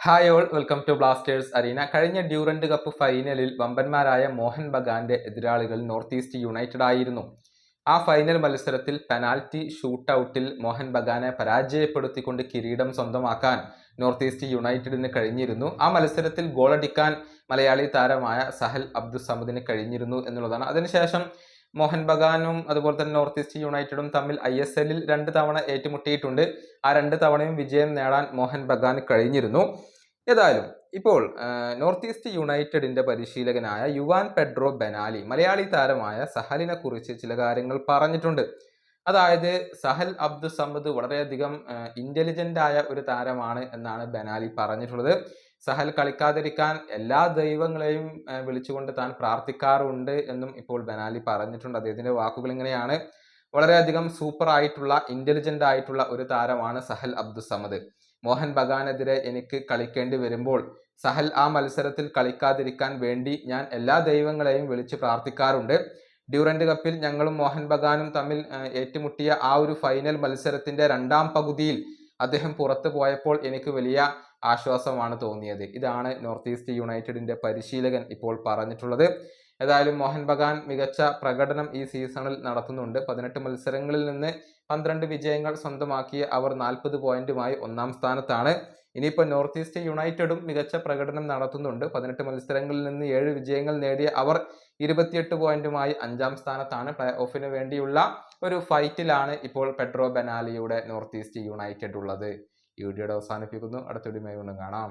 Hi all, welcome to Blasters arena. കഴിഞ്ഞ Durand cup ഫൈനലിൽ വമ്പന്മാരായ മോഹൻ ബഗാന്റെ എതിരാളികൾ നോർത്ത് ഈസ്റ്റ് യുണൈറ്റഡ് ആയിരുന്നു. ആ ഫൈനൽ മത്സരത്തിൽ പെനാൽറ്റി ഷൂട്ടൌട്ടിൽ മോഹൻ ബഗാനെ പരാജയപ്പെടുത്തിക്കൊണ്ട് കിരീടം സ്വന്തമാക്കാൻ നോർത്ത് ഈസ്റ്റ് യുണൈറ്റഡിന് കഴിഞ്ഞിരുന്നു. ആ മത്സരത്തിൽ ഗോളടിക്കാൻ മലയാളി താരമായ സഹൽ അബ്ദുസമദിന് കഴിഞ്ഞിരുന്നു എന്നുള്ളതാണ്. അതിനുശേഷം മോഹൻ ബഗാനും അതുപോലെ തന്നെ നോർത്ത് ഈസ്റ്റ് യുണൈറ്റഡും തമ്മിൽ ISL 2 തവണ ഏറ്റുമുട്ടിയിട്ടുണ്ട്. ആ 2 തവണയും വിജയം നേടാൻ മോഹൻ ബഗാന് കഴിഞ്ഞിരുന്നു. ഏതായാലും ഇപ്പോൾ നോർത്ത് ഈസ്റ്റ് യുണൈറ്റഡിന്റെ പരിശീലകനായ യുവാൻ പെഡ്രോ ബെനാലി മലയാളി താരമായ സഹലിനെ കുറിച്ച് ചില കാര്യങ്ങൾ പറഞ്ഞിട്ടുണ്ട്. അതായത് സഹൽ അബ്ദുസമദ് വളരെയധികം ഇന്റലിജന്റ് ആയ ഒരു താരമാണ് എന്നാണ് ബെനാലി പറഞ്ഞിട്ടുള്ളത്. സഹൽ കളിക്കാതിരിക്കാൻ എല്ലാ ദൈവങ്ങളെയും വിളിച്ചുകൊണ്ട് താൻ പ്രാർത്ഥിക്കാറുണ്ട് എന്നും ഇപ്പോൾ ബെനാലി പറഞ്ഞിട്ടുണ്ട്. അദ്ദേഹത്തിന്റെ വാക്കുകൾ ഇങ്ങനെയാണ്: വളരെയധികം സൂപ്പർ ആയിട്ടുള്ള ഇന്റലിജന്റ് ആയിട്ടുള്ള ഒരു താരമാണ് സഹൽ അബ്ദുസമദ്. മോഹൻ ബഗാനെതിരെ എനിക്ക് കളിക്കേണ്ടി വരുമ്പോൾ സഹൽ ആ മത്സരത്തിൽ കളിക്കാതിരിക്കാൻ വേണ്ടി ഞാൻ എല്ലാ ദൈവങ്ങളെയും വിളിച്ച് പ്രാർത്ഥിക്കാറുണ്ട്. ഡ്യൂറന്റ് കപ്പിൽ ഞങ്ങളും മോഹൻ ബഗാനും തമ്മിൽ ഏറ്റുമുട്ടിയ ആ ഒരു ഫൈനൽ മത്സരത്തിന്റെ 2ാം പകുതിയിൽ അദ്ദേഹം പുറത്തു പോയപ്പോൾ എനിക്ക് വലിയ ആശ്വാസമാണ് തോന്നിയത്. ഇതാണ് നോർത്ത് ഈസ്റ്റ് യുണൈറ്റഡിന്റെ പരിശീലകൻ ഇപ്പോൾ പറഞ്ഞിട്ടുള്ളത്. ഏതായാലും മോഹൻ ബഗാൻ മികച്ച പ്രകടനം ഈ സീസണിൽ നടത്തുന്നുണ്ട്. 18 മത്സരങ്ങളിൽ നിന്ന് 12 വിജയങ്ങൾ സ്വന്തമാക്കിയ അവർ 40 പോയിന്റുമായി 1ാം സ്ഥാനത്താണ്. ഇനിയിപ്പോൾ നോർത്ത് ഈസ്റ്റ് യുണൈറ്റഡും മികച്ച പ്രകടനം നടത്തുന്നുണ്ട്. 18 മത്സരങ്ങളിൽ നിന്ന് 7 വിജയങ്ങൾ നേടിയ അവർ 28 പോയിന്റുമായി 5ാം സ്ഥാനത്താണ്. പ്ലേ ഓഫിന് വേണ്ടിയുള്ള ഒരു ഫൈറ്റിലാണ് ഇപ്പോൾ പെഡ്രോ ബെനാലിയുടെ നോർത്ത് ഈസ്റ്റ് യുണൈറ്റഡ് ഉള്ളത്. ഈ വീഡിയോയുടെ അവസാനിപ്പിക്കുന്നു. അടുത്ത വീഡിയോയുമായി വീണ്ടും കാണാം.